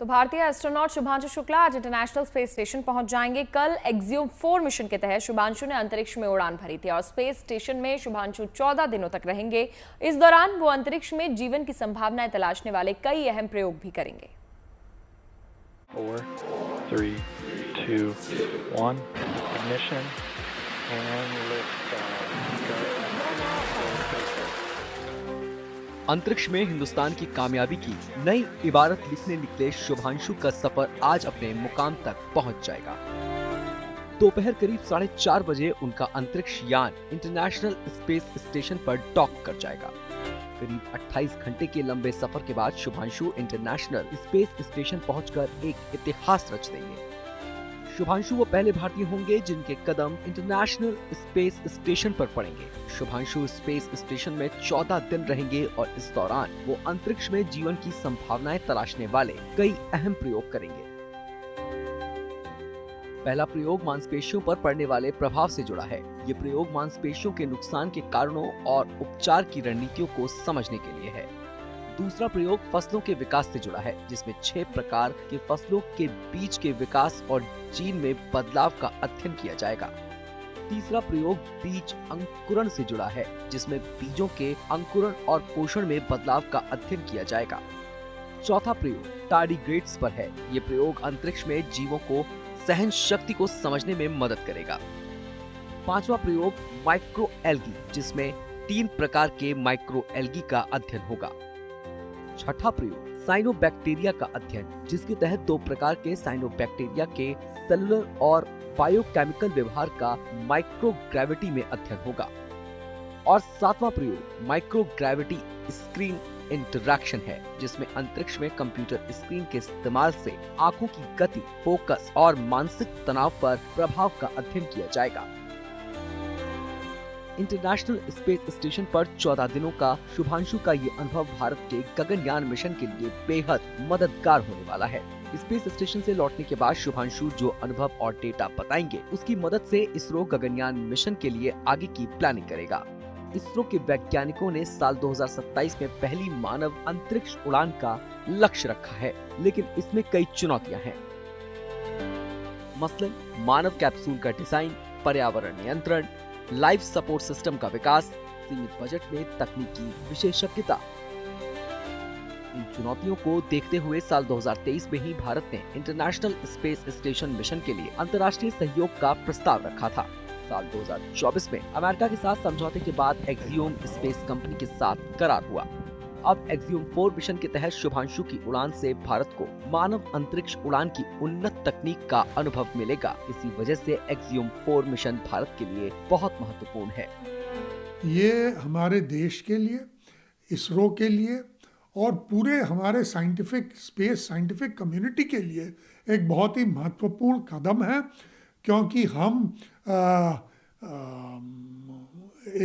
तो भारतीय एस्ट्रोनॉट शुभांशु शुक्ला आज इंटरनेशनल स्पेस स्टेशन पहुंच जाएंगे। कल एक्सियोम 4 मिशन के तहत शुभांशु ने अंतरिक्ष में उड़ान भरी थी और स्पेस स्टेशन में शुभांशु 14 दिनों तक रहेंगे। इस दौरान वो अंतरिक्ष में जीवन की संभावनाएं तलाशने वाले कई अहम प्रयोग भी करेंगे। 4, 3, 2, 1, ignition and lift. अंतरिक्ष में हिंदुस्तान की कामयाबी की नई इबारत लिखने निकले शुभांशु का सफर आज अपने मुकाम तक पहुंच जाएगा। दोपहर करीब 4:30 बजे उनका अंतरिक्ष यान इंटरनेशनल स्पेस स्टेशन पर डॉक कर जाएगा। करीब 28 घंटे के लंबे सफर के बाद शुभांशु इंटरनेशनल स्पेस स्टेशन पहुंचकर एक इतिहास रच देंगे। शुभांशु वो पहले भारतीय होंगे जिनके कदम इंटरनेशनल स्पेस स्टेशन पर पड़ेंगे। शुभांशु स्पेस स्टेशन में 14 दिन रहेंगे और इस दौरान वो अंतरिक्ष में जीवन की संभावनाएं तलाशने वाले कई अहम प्रयोग करेंगे। पहला प्रयोग मांसपेशियों पर पड़ने वाले प्रभाव से जुड़ा है। ये प्रयोग मांसपेशियों के नुकसान के कारणों और उपचार की रणनीतियों को समझने के लिए है। दूसरा प्रयोग फसलों के विकास से जुड़ा है, जिसमें 6 प्रकार के फसलों के बीज के विकास और जीन में बदलाव का अध्ययन किया जाएगा। तीसरा प्रयोग बीज अंकुरण से जुड़ा है, जिसमें बीजों के अंकुरण और पोषण में बदलाव का अध्ययन किया जाएगा। चौथा प्रयोग टार्डिग्रेड्स पर है। ये प्रयोग अंतरिक्ष में जीवों को सहन शक्ति को समझने में मदद करेगा। पांचवा प्रयोग माइक्रो एल्गी, जिसमें 3 प्रकार के माइक्रो एल्गी का अध्ययन होगा। छठा प्रयोग साइनोबैक्टीरिया का अध्ययन, जिसके तहत 2 प्रकार के साइनोबैक्टीरिया के सेलुलर और बायोकेमिकल व्यवहार का माइक्रोग्रेविटी में अध्ययन होगा। और 7वां प्रयोग माइक्रोग्रेविटी स्क्रीन इंटरैक्शन है, जिसमें अंतरिक्ष में कंप्यूटर स्क्रीन के इस्तेमाल से आंखों की गति, फोकस और मानसिक तनाव पर प्रभाव का अध्ययन किया जाएगा। इंटरनेशनल स्पेस स्टेशन पर 14 दिनों का शुभांशु का ये अनुभव भारत के गगनयान मिशन के लिए बेहद मददगार होने वाला है। स्पेस स्टेशन से लौटने के बाद शुभांशु जो अनुभव और डेटा बताएंगे, उसकी मदद से इसरो गगनयान मिशन के लिए आगे की प्लानिंग करेगा। इसरो के वैज्ञानिकों ने साल 2027 में पहली मानव अंतरिक्ष उड़ान का लक्ष्य रखा है, लेकिन इसमें कई चुनौतियां हैं। मसलन मानव कैप्सूल का डिजाइन, पर्यावरण नियंत्रण, लाइफ सपोर्ट सिस्टम का विकास, सीमित बजट में तकनीकी विशेषज्ञता। इन चुनौतियों को देखते हुए साल 2023 में ही भारत ने इंटरनेशनल स्पेस स्टेशन मिशन के लिए अंतर्राष्ट्रीय सहयोग का प्रस्ताव रखा था। साल 2024 में अमेरिका के साथ समझौते के बाद एक्सियोम स्पेस कंपनी के साथ करार हुआ। अब एक्सियोम 4 मिशन के तहत शुभांशु की उड़ान से भारत को मानव अंतरिक्ष उड़ान की उन्नत तकनीक का अनुभव मिलेगा। इसी वजह से एक्सियोम 4 मिशन भारत के लिए बहुत महत्वपूर्ण है। ये हमारे देश के लिए, इसरो के लिए और पूरे हमारे साइंटिफिक कम्युनिटी के लिए एक बहुत ही महत्वपूर्ण कदम है, क्योंकि हम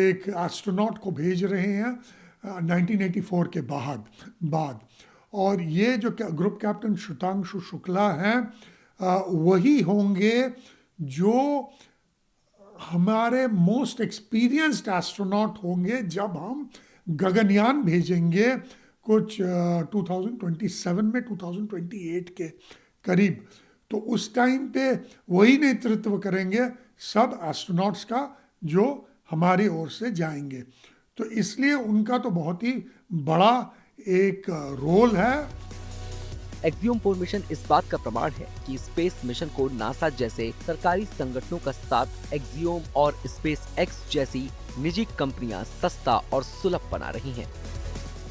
एक एस्ट्रोनॉट को भेज रहे हैं 1984 के बाद और ये जो ग्रुप कैप्टन शुभांशु शुक्ला हैं वही होंगे जो हमारे मोस्ट एक्सपीरियंस्ड एस्ट्रोनॉट होंगे जब हम गगनयान भेजेंगे कुछ 2027 में 2028 के करीब। तो उस टाइम पे वही नेतृत्व करेंगे सब एस्ट्रोनॉट्स का जो हमारी ओर से जाएंगे। तो इसलिए उनका तो बहुत ही बड़ा एक रोल है। एक्सियोम 4 मिशन इस बात का प्रमाण है कि स्पेस मिशन को नासा जैसे सरकारी संगठनों का साथ एक्सियोम और स्पेस एक्स जैसी निजी कंपनियां सस्ता और सुलभ बना रही हैं।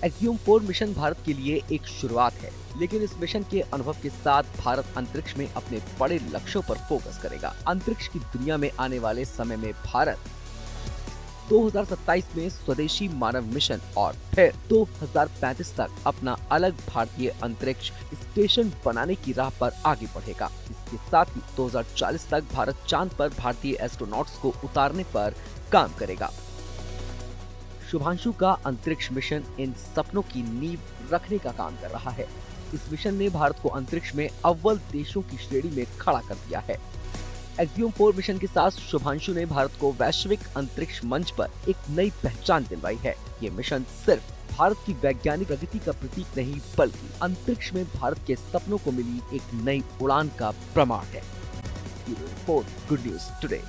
एक्सियोम 4 मिशन भारत के लिए एक शुरुआत है, लेकिन इस मिशन के अनुभव के साथ भारत अंतरिक्ष में अपने बड़े लक्ष्यों पर फोकस करेगा। अंतरिक्ष की दुनिया में आने वाले समय में भारत 2027 में स्वदेशी मानव मिशन और फिर 2035 तक अपना अलग भारतीय अंतरिक्ष स्टेशन बनाने की राह पर आगे बढ़ेगा। इसके साथ ही 2040 तक भारत चांद पर भारतीय एस्ट्रोनॉट्स को उतारने पर काम करेगा। शुभांशु का अंतरिक्ष मिशन इन सपनों की नींव रखने का काम कर रहा है। इस मिशन ने भारत को अंतरिक्ष में अव्वल देशों की श्रेणी में खड़ा कर दिया है। एक्सियोम 4 मिशन के साथ शुभांशु ने भारत को वैश्विक अंतरिक्ष मंच पर एक नई पहचान दिलवाई है। ये मिशन सिर्फ भारत की वैज्ञानिक प्रगति का प्रतीक नहीं बल्कि अंतरिक्ष में भारत के सपनों को मिली एक नई उड़ान का प्रमाण है। Bureau report, good news today.